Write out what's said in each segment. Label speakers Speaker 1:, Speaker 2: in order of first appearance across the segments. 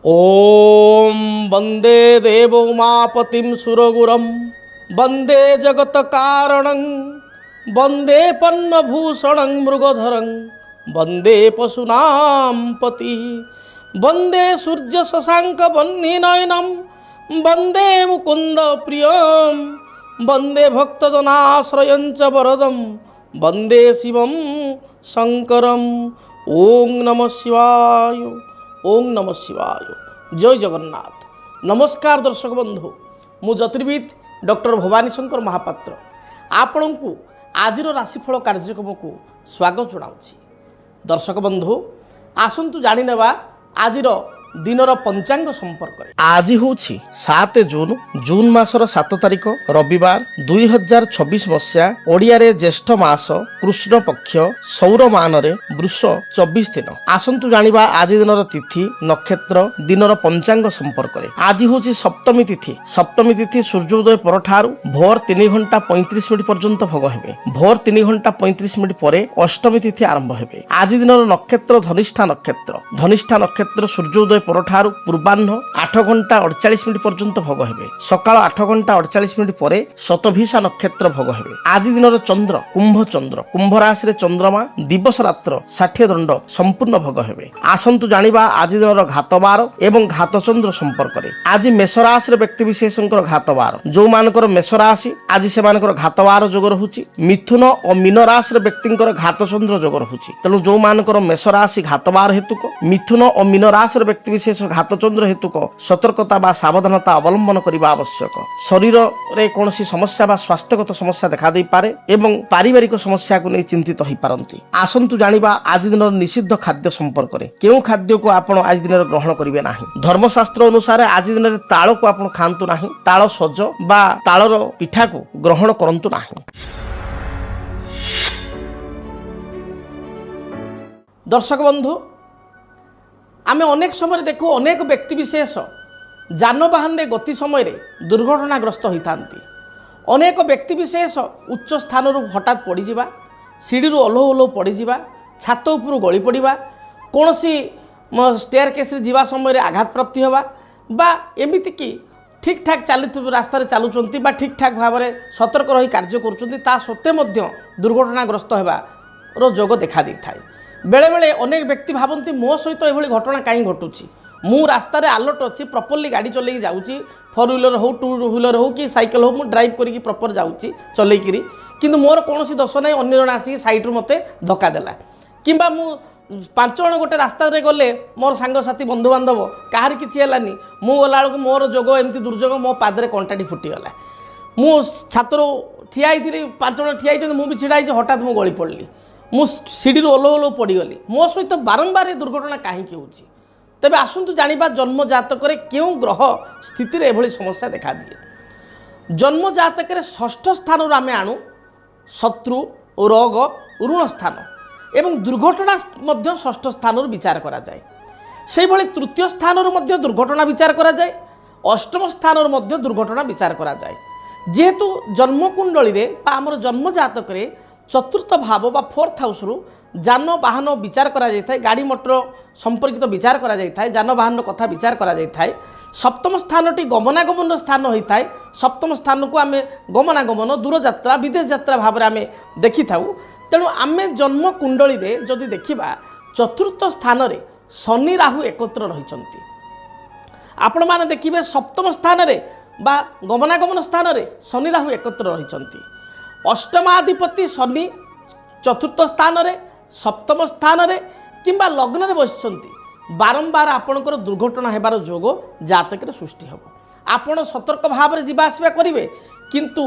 Speaker 1: ओम वंदे देव उमापतिं सुरगुरं वंदे जगत कारणं वंदे पन्नभूषणं मृगधरं वंदे पशूनां पति वंदे सूर्य शशांक वह्निनयनं वंदे मुकुंद प्रियं वंदे भक्तजनाश्रयं च वरदं वंदे शिवं शंकरं। ओं नमः शिवाय, ओं नमः शिवाय। जय जगन्नाथ। नमस्कार दर्शक बंधु, मु ज्योतिर्विद डॉक्टर भवानी शंकर महापात्र आपण को आज राशिफल कार्यक्रम को स्वागत जनाऊँगी। दर्शक बंधु आसतु जाणीनेवा आज दिनर पंचांग संपर्क। आज हूँ 7 जून, जून मासर 7 तारिख रविवार 2026 मसीहा। ओडिया रे ज्येष्ठ मास कृष्ण पक्ष सौरमान वृष 24 दिन। आसतु जानिबा आज दिनर तिथि नक्षत्र दिनर पंचांग संपर्क। आज हूँ सप्तमी तिथि। सप्तमी तिथि सूर्योदय परठारु भोर 3 घंटा 35 मिनिट पर्यंत भोग हेबे। भोर 3 घंटा 35 मिनिट परे अष्टमी तिथि आरंभ हेबे। आज दिनर नक्षत्र धनिष्ठा नक्षत्र। धनिष्ठा नक्षत्र सूर्योदय परठारु पूर्वाह्न 8 घंटा 48 मिनिट पर्यंत भोग हेबे। सकाळ 8 घंटा 48 मिनिट परे शतभिषा नक्षत्र भोग हेबे। आज दिनर चंद्र कुंभ चंद्र। कुंभ राशि रे चंद्रमा दिवस रात्र 60 दंड संपूर्ण भोग हेबे। आसंतु जानिबा आज दिनर घातबार एवं घात चंद्र संपर्क रे। आज मेष राशि रे व्यक्ति विशेषकर घातबार। जो मानकर मेष राशि आज से मानकर घातबार जोग रहुची। मिथुन और मीन राशि रे व्यक्तिंकर घात चंद्र जोग रहुची। तेणु जो मानकर मेष राशि घातबार हेतुक, मिथुन और मीन राशि रे व्यक्ति विशेष घात चंद्र हेतुक सतर्कता बा सावधानता अवलंबन करने आवश्यक। शरीर रे कौन समस्या बा स्वास्थ्यगत समस्या देखा दे पारे एवं पारिवारिक समस्या को नहीं चिंतित हो पारंती। आसंतु जानिबा आज दिन निषिद्ध खाद्य संपर्क रे। केउ खाद्य को आपण आज दिन ग्रहण करिवे नाही। धर्मशास्त्र अनुसार आज दिन ताल को आपण खांतु नाही। ताल सज बा तालर पिठा को ग्रहण करंतु नाही। दर्शक बंधु आमे अनेक समय देखू अनेक व्यक्ति विशेष जानवाहन गति समय दुर्घटनाग्रस्त होता। अनेक व्यक्ति विशेष उच्च स्थान हठात पड़जा, सीढ़ी ओल्हो ओल्हो पड़जा, छात उपर गली पड़ा, कौन स्टेयर केस जा समय आघात प्राप्ति होगा बा एमती कि ठीक ठाक चली रास्तार चलुँच ठीक ठाक भाव में सतर्क रही कार्य करुँचा सत्वे दुर्घटनाग्रस्त होगार जोग देखा दे था। बेले बेले अनेक व्यक्ति भावती मो सहित यह घटना कहीं घटुची। मु रास्तार आलर्ट अच्छी प्रॉपर्ली गाड़ी चलैक जाऊँगी, 4 व्हीलर हो 2 व्हीलर हो कि साइकिल हो, मुझे ड्राइव करके प्रॉपर जाऊँगी चलैकि, किंतु मोर कौन दोष ना अन्य जन आसिक सैड्रु मत धक्का देला किंबा मु 5 जन गोटे रास्ता गले मोर सांगसाथी बंधुबांधव कहार किसी है मु गला बेलू मोर जोग एमती दुर्जोग मो पादरे कंटाटी फुटीगला। मु छातर ठिया 5 जन ठिया मुझे छिड़ा हठात मु गली पड़ली, मु सीढ़ी ओल्हो ओल्हो पड़गली। मो सहित बारंबार दुर्घटना कहीं होची। तेबे आसंतु जानिबा जन्म जातक क्यों ग्रह स्थिति रे एभली समस्या देखा दिए। जन्म जातक षष्ठ स्थान आमे आणु शत्रु रोग ऋण स्थान एवं दुर्घटना मध्य षष्ठ स्थान विचार करा जाए। सेही भली तृतीय स्थान मध्य दुर्घटना विचार करा जाए, अष्टम स्थान मध्य दुर्घटना विचार करा जाए। जेहेतु जन्मकुंडली रे बा आमर जन्म जातक रे चतुर्थ भाव बा 4th हाउस रु जान वाहन विचार करा जाय थाए, गाड़ी मोटर संपर्कित विचार करा जाय थाए, जान वाहन कथा विचार करा जाय थाए। सप्तम स्थानटी गमनागमन स्थान होता है। सप्तम स्थान को आम गमनागमन दूर यात्रा विदेश यात्रा भाव में आम देखि थाउ। तेणु आम जन्म कुंडली रे जदि देखिबा चतुर्थ स्थान रे शनि राहु एकत्र रहिचंती। आपण माने देखिबे सप्तम स्थान रे बा गमनागमन स्थान रे शनि राहु एकत्र रहिचंती। अष्टमाधिपति शनि चतुर्थ स्थान रे सप्तम स्थान रे किंबा लग्न रे बसिचंती। बारंबार आपणकर दुर्घटना हेबार जोग जातक रे सृष्टि हेबो। आपण सतर्क भाव में जीवा आसवा करिवे, किंतु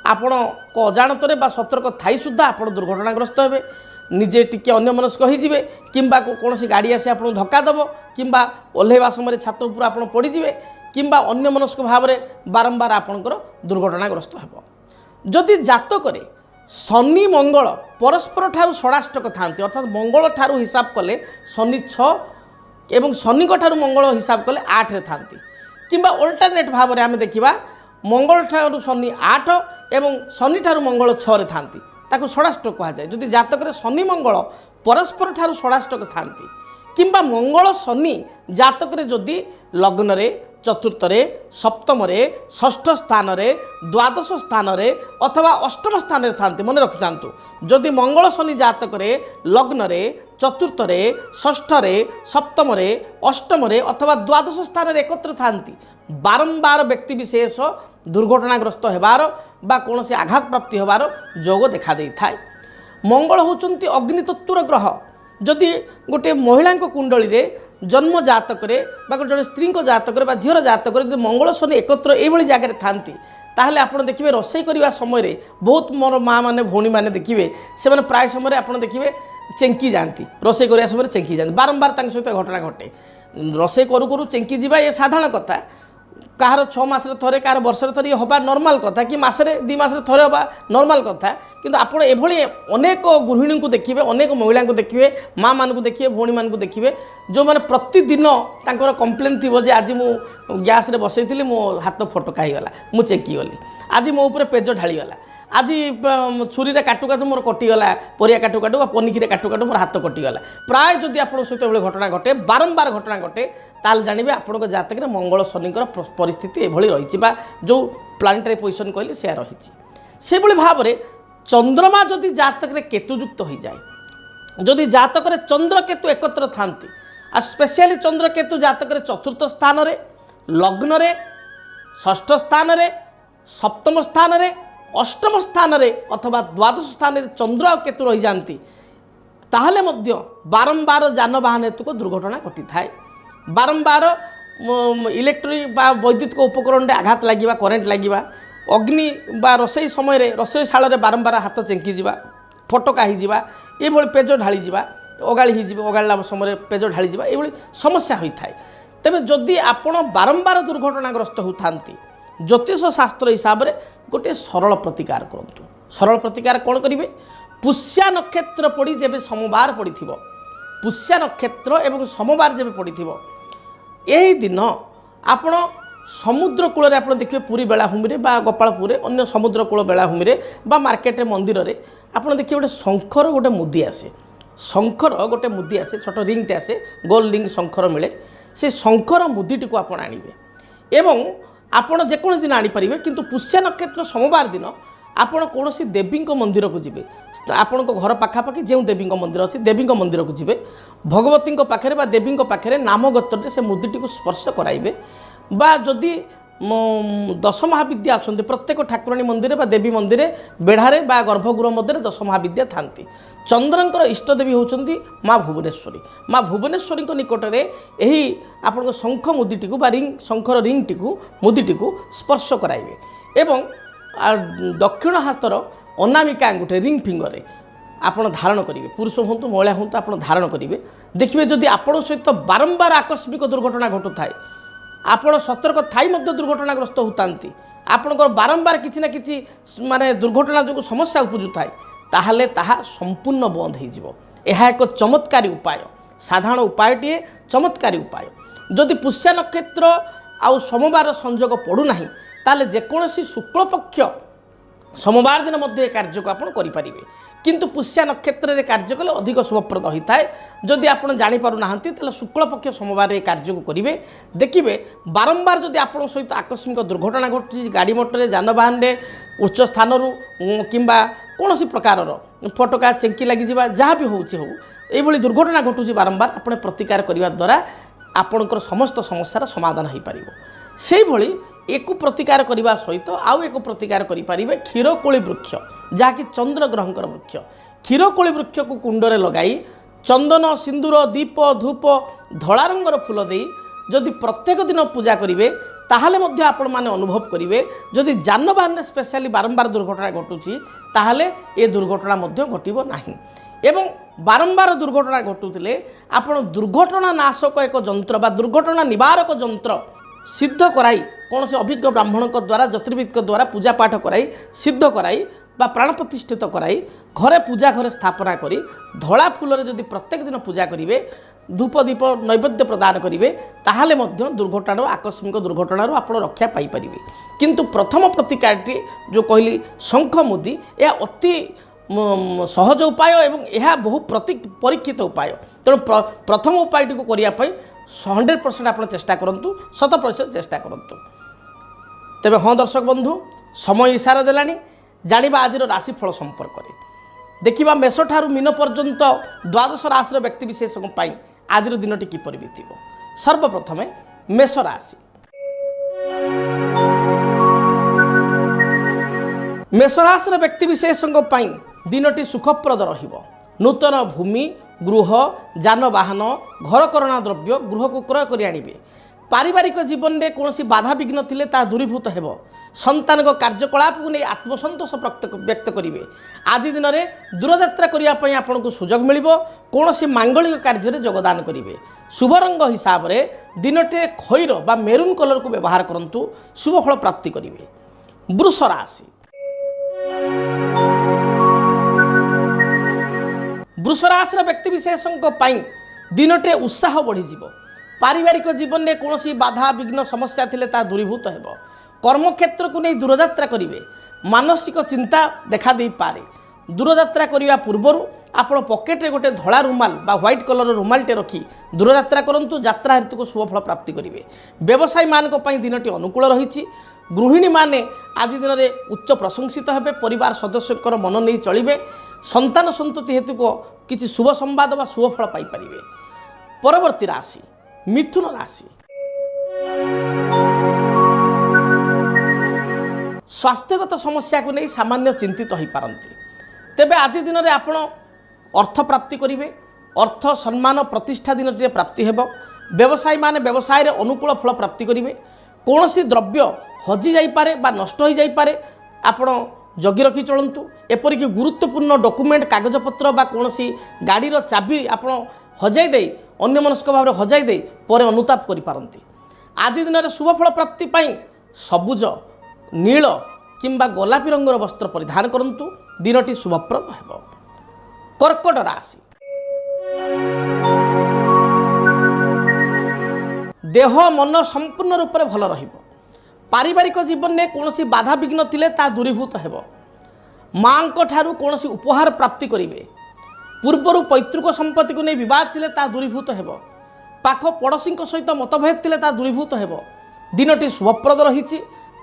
Speaker 1: आपण को अजाणतरे बा सतर्क थाई सुद्धा आपण दुर्घटनाग्रस्त हेबे। निजे टिके अन्यमनस्क होइजिवे किंबा कौन गाड़ी आसी आपन धक्का देव किंबा ओल्हेवा समय छात उपर आपण पड़िजिवे किंबा अन्यमनस्क भाव में बारंबार आपणकर दुर्घटनाग्रस्त हेबो। जदि जातक शनि मंगल परस्पर ठारू षडाष्टक थांती, अर्थात मंगल ठारू हिसाब कले शनि 6 एवं शनि ठारू मंगल हिसाब कले 8 रे थांती, किंबा अल्टरनेट भाव में आम देखा मंगल ठारू शनि 8 एवं शनि ठारू मंगल 6 रे थांती, ताको षडाष्टक कहा जाए। जदि जातक शनि मंगल परस्पर ठारू षडाष्टक थांती কিংবা মঙ্গল শনি জাতকরে যদি লগ্নরে চতুর্থরে সপ্তমরে ষষ্ঠ স্থানরে দ্বাদশ স্থানরে অথবা অষ্টম স্থাନରେ থাকতে মনে রাখি যদি মঙ্গল শনি জাতকরে লগ্নরে চতুর্থরে ষষ্ঠরে সপ্তমরে অষ্টমরে অথবা দ্বাদশ স্থাନରେ একত্র থাকতে বারম্বার ব্যক্তিবিশেষ দুর্ঘটনাগ্রস্ত হবার বা কোণী আঘাতপ্রাপ্তি হবার যোগ দেখা দেইথায়। মঙ্গল হচ্ছেন অগ্নিতত্ত্বর গ্রহ। যদি গোটে মহিলা কুণ্ডলী জন্ম জাতকরে বা জনে স্ত্রী জাতকরে বা ঝিওর জাতকরে যদি মঙ্গল শনি একত্র এইভাবে জায়গায় থাকতে তাহলে আপনার দেখবে রোষেই করা সময় বহুত মোর মা মানে ভৌণী মানে দেখবে সে প্রায় সময় আপনার দেখবে চেঙ্কি যাতে রোষেই করা সময় চেঙ্কি যাতে বারম্বার তাঁর সহ ঘটনা ঘটে। রোষেই করু করু চেঙ্কি যা এ সাধারণ কথা। কাহার 6 মাসে থরে কাহার বর্ষে থরে হবা নর্মাল কথা কি মাসে 2 মাসে থরে হবা নর্মাল কথা। কিন্তু আপনার এভাবে অনেক গৃহিণী দেখবে অনেক মহিলা দেখবে মা মানুষ দেখবে ভৌণী মানুষ দেখবে যে প্রতিদিন তাঁর কমপ্লেন থিব যে আজ মু গ্যাসে বসাইলি মো হাত ফটকা হয়ে গলা মু চেকি গলি আজ মো উপরে পেজ ঢাড়িগলা আজ ছুরিরে কাটু কাটু মোর কটিগলা পরিয়া কাটু কাটু বা পনিকিরে কাটু কাটু মোর হাত কটিগলা। প্রায় যদি আপনার সহিত এভাবে ঘটনা ঘটে বারম্বার ঘটনা ঘটে তাহলে জাঁবে আপনার জাতকরে মঙ্গল শনিঙ্কর পরিস্থিতি এভাবে রয়েছে বা যে প্লানেটারি পজিশন কহিলি সে রয়েছে। সেভাবে ভাবে চন্দ্रमा যদি জাতকরে কেতুযুক্ত হয়ে যায় যদি জাতকরে চন্দ্রকেতু একত্র থাকতে আর স্পেশালি চন্দ্রকেতু জাতকরে চতুর্থ স্থানরে লগ্নরে ষষ্ঠ স্থানরে সপ্তম স্থানরে অষ্টম স্থানরে অথবা দ্বাদশ স্থানের চন্দ্র আর কেতু রহি যাতে তাহলে মধ্য বারম্বার যানবাহন হেতুক দুর্ঘটনা ঘটি থাকে। বারম্বার ইলেকট্রিক বা বৈদ্যুতিক উপকরণে আঘাত লাগিবা করেন্ট লাগিবা অগ্নি বা রোষেই সময় রোষেইশাଳରେ বারম্বার হাত চেঙ্কি যা ফটকা হয়ে যা এইভাবে পেজ ঢাଳି যা অগাড়ি হয়ে অগাড়া সময় পেজ ঢাଳି যা এইভাবে সমস্যা হয়ে থাকে। তেবে যদি আপন বারম্বার দুর্ঘটনাগ্রস্ত হউথান্তি জ্যোতিষ শাস্ত্র হিসাবে গোटे सरल प्रतिकार करतु। सरल प्रतिकार कौन करेंगे पुष्या नक्षत्र पड़ी जब सोमवार पड़ी पुष्या नक्षत्र एवं सोमवार जब पड़ी यही दिन आपण समुद्र कूल आप देखिए पुरी बेलाभूमि बा गोपालपुर अन्य समुद्र कूल बेलाभूमि बा मार्केट मंदिर में आप देखिए गोटे शंखर गोटे मुदी आसे शंखर गोटे मुदी आसे छोट रिंगटे आसे गोल रिंग शंखर मिले से शंखर मुदीटी को आप आणवे एवं आपण जेको दिन आनीपर किंतु पुष्या नक्षत्र सोमवार दिन आपण कौन देवी मंदिर को जी आपण घर पाखापाखि जो देवी मंदिर अच्छी देवी मंदिर को जी भगवती पाखे देवी पाखे नाम गोत्र से मुदीटी को स्पर्श कराइबे बा जदि 10 महाविद्या अच्छा प्रत्येक ठाकुराणी मंदिर बा देवी मंदिर बेढ़ारे बा गर्भगृह मध्य 10 महाविद्या था। चंद्रंकर इष्टदेवी होती माँ भुवनेश्वरी। माँ भुवनेश्वरी निकट में यही आप शंख मुदीटी बा रिंग शंखर रिंगटी मुदीटी स्पर्श कराइबे एवं दक्षिण हाथर अनामिका अंगूठे रिंग फिंगर आप धारण करेंगे पुरुष हूँ महिला हूँ आप धारण करेंगे देखिए जदि आपण सहित बारंबार आकस्मिक दुर्घटना घटू थाए आपण सतर्क थाई मध्य दुर्घटनाग्रस्त होतांती आपणकर बारंबार किसी ना किसी माने दुर्घटना जो समस्या उपजु थाए ताहले ताहा संपूर्ण बंद हो एक चमत्कारी उपाय साधारण उपायटे चमत्कारी उपाय। जदि पुष्या नक्षत्र आउ सोमवार संयोग पड़ूना ताले जेकोसी शुक्ल पक्ष सोमवार दिन मध्य कार्य को आपण करें किंतु पुष्या नक्षत्र में कार्य कले अधिक शुभप्रद होता है। जदि आप जापना तो शुक्ल पक्ष सोमवार कार्य को करेंगे देखिए बारंबार जदि आप सहित आकस्मिक दुर्घटना घटुची गाड़ी मोटर जानवाहन उच्च स्थान कि कौन प्रकार फटका चेंकी लगी जहाँ भी हो दुर्घटना घटुची बारंबार आप प्रतिकार करने द्वारा आपणकर समस्त समस्यार समाधान हो पार से भली एक प्रतिकार करने सहित आउ एक प्रतिकार करें क्षीरकोली वृक्ष जहाँकि चंद्र ग्रहंकर वृक्ष क्षीरकोली वृक्ष को कुंडरे लगाई चंदन सिंदूर दीप धूप धला रंगर फूल दे जदि प्रत्येक दिन पूजा करेंगे ताहले मध्य आपण माने अनुभव करेंगे जदि जानवाहन स्पेशली बारंबार दुर्घटना घटुची ताहले ए दुर्घटना मध्य घटिबो नाही एवं बारंबार दुर्घटना घटुले आपण दुर्घटना नाशक एक जंत्र बा दुर्घटना निवारक जंत्र सिद्ध कराई कौन से अभिज्ञ ब्राह्मण द्वारा ज्योतिर्विद द्वारा पूजा पाठ कराई सिद्ध कराई बा प्राण प्रतिष्ठित कराई घरे पूजा घरे स्थापना करी धला फूल जदि प्रत्येक दिन पूजा करेंगे धूप दीप नैवेद्य प्रदान करेंगे ताहले मध्य दुर्घटना आकस्मिक दुर्घटना आप रक्षा पाइपर किंतु प्रथम प्रतिकारटी जो कहली शंख मुदी यह अति सहज उपाय एवं यह बहु परीक्षित उपाय तेणु प्रथम उपायटी को करने 100% आप चेष्टा करूँ, 100% चेष्टा करूँ। तेबे हाँ दर्शक बंधु, समय इशारा देलानी जानिबा आज राशिफल संपर्क में। देखिबा मेष ठारू मीन पर्यंत द्वादश राशि व्यक्ति विशेष आज दिनटी किपर बीतब। सर्वप्रथमे मेष राशि। मेष राशि व्यक्ति विशेष दिनटी सुखप्रद रहिबो। नूतन भूमि, गृह, जानवाहन, घरकरणा द्रव्य गृह को क्रय कर आनिबे। पारिवारिक जीवन में कौन बाधा विघ्न थिले ता दूरीभूत हेबो। संतान कार्यकलाप को नहीं आत्मसंतोष व्यक्त करेंगे। आज दिन में दूरयात्रा करने आपन को सुजोग मिल कौन मांगलिक कार्य योगदान करेंगे। शुभ रंग हिसाब से दिनटे खैर बा मेरून कलर को व्यवहार करूँ, शुभ फल प्राप्ति करेंगे। वृष राशि। वृष राशि व्यक्ति विशेष दिनटे उत्साह बढ़ीज। पारिवारिक जीवन में कौन बाधा विघ्न समस्या थिले ता दूरीभूत हेबो। कर्मक्षेत्र को नहीं दूरयात्रा करेंगे। मानसिक चिंता देखा दे पारे। दूरयात्रा करने पूर्वर आपण पकेट रे गोटे धला रुमाल बा व्हाइट कलर रुमालटे रखी दूरयात्रा करंतु, यात्रा हेतु को शुभ फल प्राप्ति करेंगे। व्यवसायी मान दिनटी अनुकूल रही। गृहिणी माने आज दिन में उच्च प्रशंसित हेबे। परिवार सदस्यों मन नहीं चलिए। संतान संतति हेतु को किसी शुभ संवाद बा शुभ फल पाई परिबे। परवर्ती राशि मिथुन राशि। स्वास्थ्यगत समस्या को नहीं सामान्य चिंतित हो पारती। तेबे आज दिन में आपण अर्थ प्राप्ति करेंगे। अर्थ सम्मान प्रतिष्ठा दिन प्राप्ति हेब। व्यवसायी माने व्यवसाय रे अनुकूल फल प्राप्ति करेंगे। कौन सी द्रव्य हजि जाइपारे बा नष्ट हो जाइपारे, आपण जगी रखी चलतु। एपरिक गुरुत्वपूर्ण डॉक्यूमेंट कागजपत्र बा कौन सी गाड़ी चाबी आपण हजाई दे अन्यमनस्क भाव हजाई दे पर अनुताप करिपारंती। आज दिन में शुभ फल प्राप्ति पाई सबुज, नील किंबा गोलापी रंगर वस्त्र परिधान करंतु, दिनटी शुभप्रद हेब। कर्कट राशि। देह मन संपूर्ण रूप से भल रहिबो। पारिवारिक जीवन में कौन बाधा विघ्न थिले ता दूरीभूत हेब। माँ ठारू कौन उपहार प्राप्ति करेंगे। पूर्वर पैतृक संपत्ति को नहीं बद थिले ता दूरीभूत हेब। पाख पड़ोशी सहित मतभेद थिले ता दूरीभूत हेब। दिनटी शुभप्रद रही।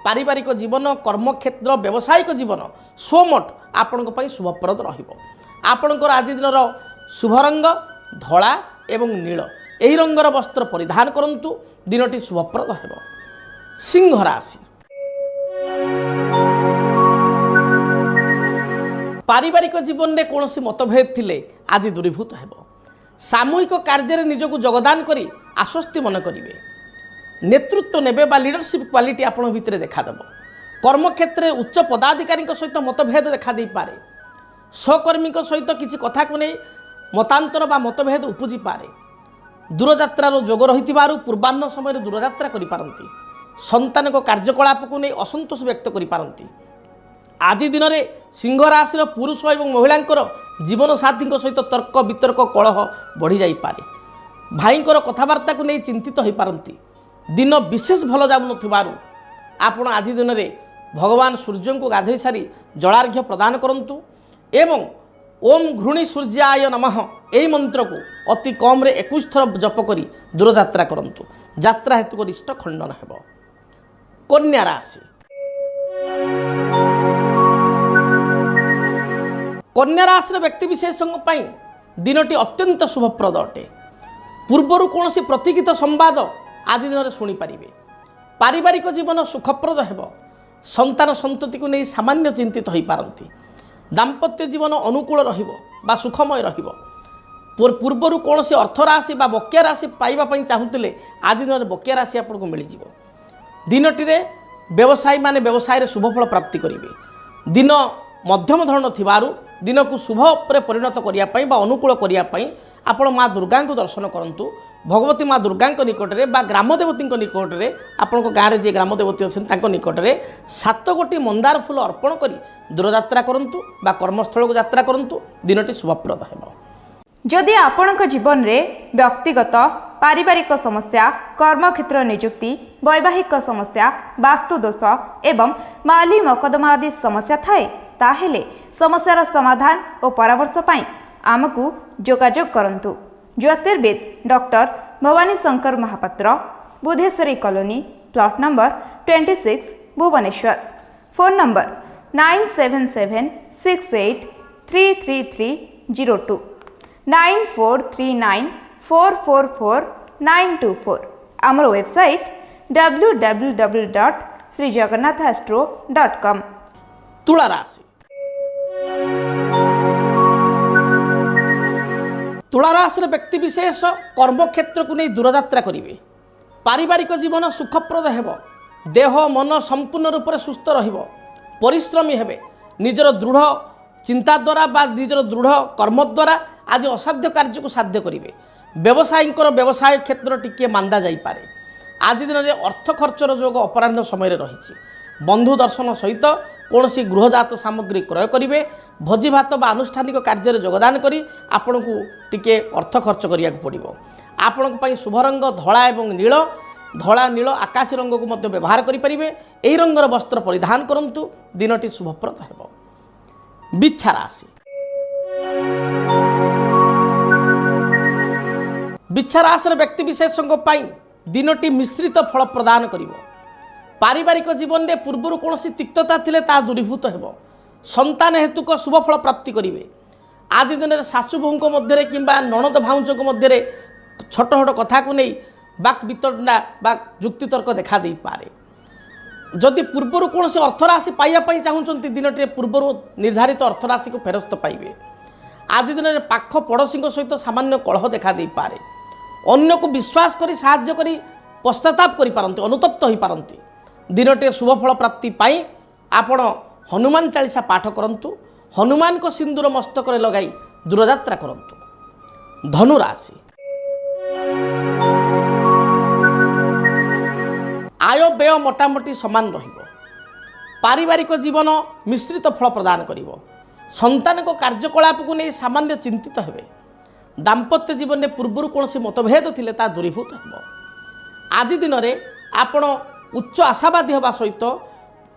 Speaker 1: पारिवारिक जीवन, कर्मक्षेत्र, व्यावसायिक जीवन स्वमोट आपण शुभप्रद रहिबो। आपणकर आज दिन शुभ रंग धला एवं नील यही रंगर वस्त्र परिधान करंतु, दिनटी शुभप्रद हेब। सिंह राशि। पारिवारिक जीवन में कौन मतभेद थिले आज दूरीभूत हेब। सामूहिक कार्य निजक योगदान करी आश्वस्ति मन करेंगे। नेतृत्व नेबे बा लीडरशिप क्वालिटी आपण भितर देखादेव। कर्मक्षेत्र उच्च पदाधिकारी सहित मतभेद देखा दे पारे। सहकर्मी सहित किसी कथा को नहीं मतांतर बा मतभेद उपजी पारे। दूरयात्रार जोग रही पूर्वाह्न समय दूरयात्रा करिपारंती। संतान कार्यकलाप को नहीं असंतोष व्यक्त करिपारंती। आज दिन में सिंह राशि पुरुष और महिला जीवन साथी सहित तर्क वितर्क कलह बढ़ी जाई पारे। भाईंकर कथबार्ता को नहीं चिंतित हो पारती। दिन विशेष भल जाऊन आपण आज दिन में भगवान सूर्य को गाधई सारी जलार्घ्य प्रदान करंतु एवं ओम घृणी सूर्याय नमः यही मंत्र को अति कम रे 21 थर जप करी दूरयात्रा करंतु। यात्रा हेतु रिष्ट खंडन हेब। कन्या राशि। कन्या राशि व्यक्ति विशेष दिनटी अत्यंत शुभप्रद अटे। पूर्वर कौन प्रतीक्षित संवाद आज दिन में शुणिपारे। पारिवारिक जीवन सुखप्रद हेब। संतान संतति को नहीं सामान्य चिंतित हो पारती। दाम्पत्य जीवन अनुकूल रहिबो सुखमय रहिबो। पूर्वर कौन अर्थ राशि बा बकेया राशि पाइबा चाहूले आज दिन में बकेया राशि आपको मिल जाव। दिनटी व्यवसायी माने व्यवसाय रे शुभफल प्राप्ति करेंगे। दिन मध्यम धरण थिबारु दिन को शुभ पर परिणत करने अनुकूल करने आपण माँ दुर्गा को दर्शन करंतु। भगवती माँ दुर्गा निकट में बा ग्रामदेवती निकट में आपण गाँव में जी ग्रामदेवती अच्छा निकट में 7 गोटी मंदार फूल अर्पण करी दूरयात्रा करंतु बा कर्मस्थल को यात्रा करंतु। दिनटी शुभप्रद हेब।
Speaker 2: जदि आपणक जीवन में व्यक्तिगत पारिवारिक समस्या, कर्मक्षेत्र नियुक्ति, वैवाहिक समस्या, वास्तुदोष एवं माली मकदमा आदि समस्या थाए ताहेले समस्यार समाधान और परामर्श पाई आमको जोगाजोग करंतु। ज्योतिर्विद doctor Bhabani Shankar Mahapatra, Budheswari colony, plot number 26, Bhubaneswar. Phone number 9776833302 9439444924। आमर वेबसाइट www.srijagannathastro.com।
Speaker 1: तुला राशि तुला राशि व्यक्ति विशेष कर्मक्षेत्र को नहीं दूरयात्रा करेंगे। पारिवारिक जीवन सुखप्रद हेब। देह मन संपूर्ण रूप से सुस्थ रहिब। परिश्रमी हेबे। निजर दृढ़ चिंता द्वारा बा निजर दृढ़ कर्म द्वारा आज असाध्य कार्य को साध्य करेंगे। व्यवसायी व्यवसाय क्षेत्र टिके मांदा जाई पारे। आज दिन में अर्थ खर्चर जोग अपराह्न समय रही। बंधु दर्शन सहित कौन गृहजात सामग्री क्रय करेंगे। भोजी भात बा आनुष्ठानिक कार्य योगदान करी आपण को टिके अर्थ खर्च करिया पड़ो। आपण शुभ रंग धला एवं नील। धला नील आकाशी रंग को मध्य व्यवहार करेंगे। यही रंगर वस्त्र परिधान करंतु। दिनटी शुभप्रद हेब। बिच्छा राशि बिच्छा राशि व्यक्ति विशेष दिनटी मिश्रित फल प्रदान करिब। पारिवारिक जीवन में पूर्वर कौन तिक्तता थिले ता दूरीभूत हेब। संतान हेतुक शुभ फल प्राप्ति करेंगे। आज दिन में शाशु बोहूं मध्य कि नणद भाउजों मध्य छोट छोट कथा को नहीं बाक वितंडा बा जुक्तितर्क देखा दे पारे। जदि पूर्वर कौन अर्थराशि पाइबापी चाहूँगी दिनटे पूर्वर निर्धारित अर्थराशि को फेरस्त पाइबे। आज दिन में पाख पड़ोशी सहित सामान्य कलह देखा दे पारे। अन्य को विश्वास करी साहाय्य करी पश्चाताप करि पारंती, अनुतप्त हो पारंती। दिनटे शुभफल प्राप्ति पाई आपण हनुमान चालीसा पाठ करंतु। हनुमान को सिंदूर मस्तक लगाई दूरयात्रा करंतु। धनु राशि आय व्यय मोटामोटी समान रहिबो। पारिवारिक जीवन मिश्रित फल प्रदान करिबो। संतान को कार्यकलाप को नहीं सामान्य चिंतित हेबे। दाम्पत्य जीवन में पूर्वर कौन मतभेद थिले ता दूरीभूत हेब। आज दिन में आपण उच्च आशावादी होगा सहित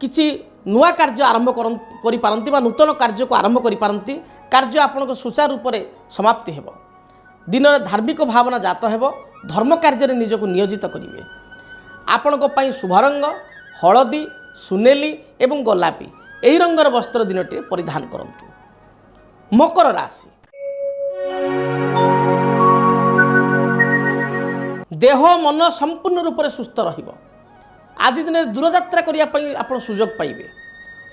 Speaker 1: किसी नुआ कार्य आरंभ करिपारंती बा नूतन कार्य को आरंभ करिपारंती। कार्य आपण सुचारू रूप से समाप्ति हेब। दिन में धार्मिक भावना जात हेब। धर्म कार्य निजक नियोजित करेंगे। आपण शुभ रंग हलदी सुनेली एवं गोलापी यही रंगर वस्त्र दिनटी परिधान करंतु। मकर राशि देह मन संपूर्ण रूप से सुस्थ रहिब। आज दिन में दूरयात्रा करने आप सुजोग पाइबे।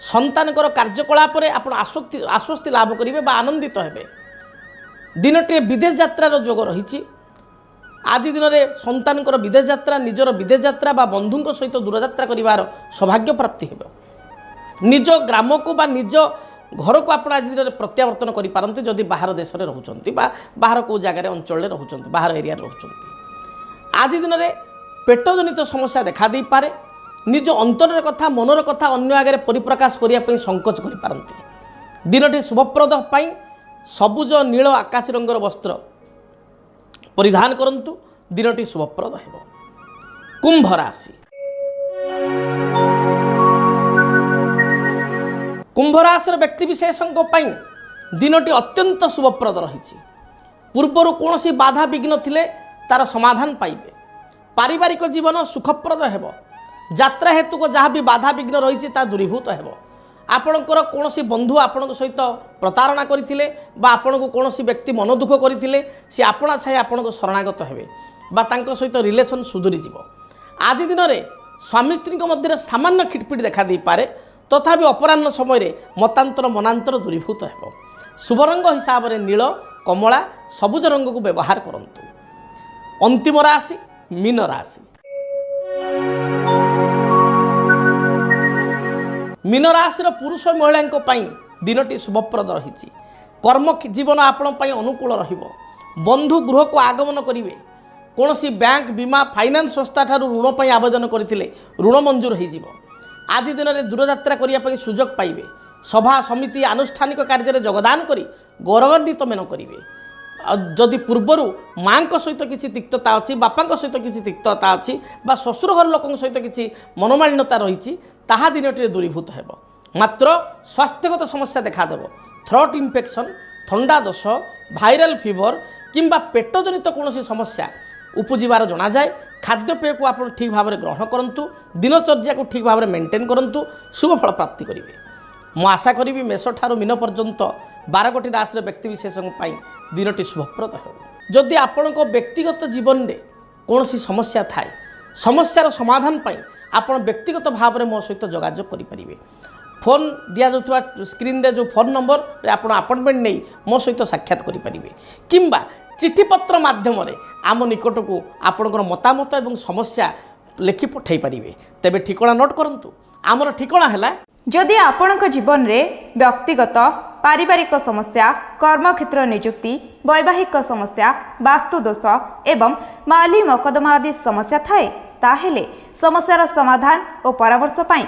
Speaker 1: संतान कार्यकलाप आप आश्वस्ति लाभ करेंगे बा आनंदित हेबे। दिनटे विदेश यात्रार जोग रही। आज दिन में संतान विदेश यात्रा निजर विदेश यात्रा बा बंधु सहित दूरयात्रा कर सौभाग्य प्राप्ति हेब। निज ग्राम को बा निज घर को आप आज दिन में प्रत्यावर्तन करेंगे जदि बाहर देश में रोचंती बा बाहर को जगह अंचल रोचंती बाहर एरिया रोचंती। आज दिन में पेटजनित समस्या देखा दे पारे। निज अंतर कथा मनर कथा अन्य आगे परिप्रकाश करने संकोच करें। दिनटी शुभप्रद पाई सबुज नील आकाशी रंगर वस्त्र परिधान करंतु। दिनटी शुभप्रद हेब। कुंभ राशि कुंभ राशि व्यक्ति विशेषों दिनटी अत्यंत शुभप्रद रही। पूर्वर कौन बाधा विघ्न थिले तार समाधान पाइबे। पारिवारिक जीवन सुखप्रद हेब। यात्रा हेतु को जहाँ भी बाधा विघ्न रही दूरीभूत हेब। आपणकर कौन बंधु आपण सहित प्रतारणा करथिले बा आपण को कौन व्यक्ति मन दुख करथिले सी आपणा छाई आपण को शरणागत हेबे बा तांको सहित रिलेशन सुधुरी जीव। आज दिन में स्वामी स्त्री मध्य सामान्य खिटपिट देखा दे पारे। तथापि अपराह्न समय मतांतर मनांतर दूरीभूत हेब। शुभ रंग हिसाब से नील कमला सबुज रंग को व्यवहार करंतु। अंतिम राशि मीन राशि मीन राशि पुरुष महिला दिनटी शुभप्रद रही। कर्म जीवन आपण अनुकूल रहिबो। बंधु गृह को आगमन करेंगे। कौन बैंक बीमा फाइनान्स संस्था ठारू ऋण पर आवेदन करथिले ऋण मंजूर हो। आज दिन में दूरयात्रा करने सुजोग पाइबे। सभा समिति आनुष्ठानिक कार्य योगदान करी गौरवान्वित मेन करेंगे। जदि पूर्वर माँ सहित किसी तिक्तता अच्छी बापा सहित किसी तिक्तता अच्छी बा ससुर घर लोक सहित किसी मनोमालिन्यता रही ताहा दिनटे दूरीभूत हेब। मात्र स्वास्थ्यगत समस्या देखादेव। थ्रोट इन्फेक्शन थंडा दोष भाइराल फीवर কিংবা পেটজনিত কୌଣସି ସମସ୍ୟା ଉପୁଜିବାର ଜଣାଯାଏ ଖାଦ୍ୟପେୟକୁ ଆପଣ ଠିକ୍ ଭାବରେ ଗ୍ରହଣ କରନ୍ତୁ ଦିନଚର୍ଯ୍ୟାକୁ ଠିକ୍ ଭାବରେ ମେଣ୍ଟେନ୍ କରନ୍ତୁ ଶୁଭ ଫଳ ପ୍ରାପ୍ତି କରିବେ। ମୁଁ ଆଶା କରିବି ମେଷ ଠାରୁ ମୀନ ପର୍ଯ୍ୟନ୍ତ 12ଗୋଟି ରାଶିର ବ୍ୟକ୍ତିବିଶେଷଙ୍କ ପାଇଁ ଦିନଟି ଶୁଭପ୍ରଦ ହେଉ। ଯଦି ଆପଣଙ୍କ ବ୍ୟକ୍ତିଗତ ଜୀବନରେ କୌଣସି ସମସ୍ୟା ଥାଏ ସମସ୍ୟାର ସମାଧାନ ପାଇଁ ଆପଣ ବ୍ୟକ୍ତିଗତ ଭାବରେ ମୋ ସହିତ ଯୋଗାଯୋଗ କରିପାରିବେ। ଫୋନ୍ ଦିଆଯାଉଥିବା ସ୍କ୍ରିନ୍ରେ ଯେଉଁ ଫୋନ୍ ନମ୍ବରରେ ଆପଣ ଆପଏଣ୍ଟମେଣ୍ଟ ନେଇ ମୋ ସହିତ ସାକ୍ଷାତ କରିପାରିବେ କିମ୍ବା ଚିଠିପତ୍ର ମାଧ୍ୟମରେ ଆମ ନିକଟକୁ ଆପଣଙ୍କର ମତାମତ ଏବଂ ସମସ୍ୟା ଲେଖି ପଠାଇ ପାରିବେ। ତେବେ ଠିକଣା ନୋଟ୍ କରନ୍ତୁ। ଆମର ଠିକଣା ହେଲା
Speaker 2: ଯଦି ଆପଣଙ୍କ ଜୀବନରେ ବ୍ୟକ୍ତିଗତ ପାରିବାରିକ ସମସ୍ୟା କର୍ମକ୍ଷେତ୍ର ନିଯୁକ୍ତି ବୈବାହିକ ସମସ୍ୟା ବାସ୍ତୁ ଦୋଷ ଏବଂ ମାଲି ମକଦ୍ଦମା ଆଦି ସମସ୍ୟା ଥାଏ ତାହେଲେ ସମସ୍ୟାର ସମାଧାନ ଓ ପରାମର୍ଶ ପାଇଁ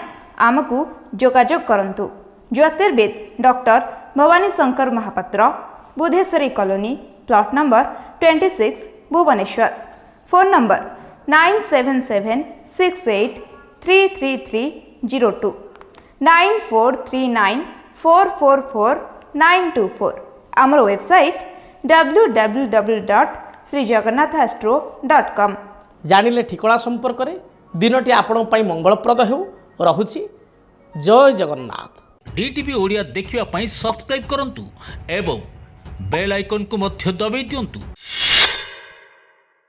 Speaker 2: ଆମକୁ ଯୋଗାଯୋଗ କରନ୍ତୁ। ଜ୍ୟୋତିର୍ବିଦ doctor Bhabani Shankar Mahapatra, Budheswari colony, plot number 26, Bhubaneswar. Phone number 9776833302 9439444924। ଆମର ୱେବସାଇଟ୍ www.srijagannathastro.com।
Speaker 1: ଜାଣିଲେ ଠିକଣା ସମ୍ପର୍କରେ ଦିନଟି ଆପଣଙ୍କ ପାଇଁ ମଙ୍ଗଳପ୍ରଦ ହେଉ। ରହୁଛି ଜୟ ଜଗନ୍ନାଥ।
Speaker 3: DTV ଓଡ଼ିଆ ଦେଖିବା ପାଇଁ ସବସ୍କ୍ରାଇବ୍ କରନ୍ତୁ ଏବଂ ବେଲ୍ ଆଇକନ୍କୁ ମଧ୍ୟ ଦବାଇ ଦିଅନ୍ତୁ।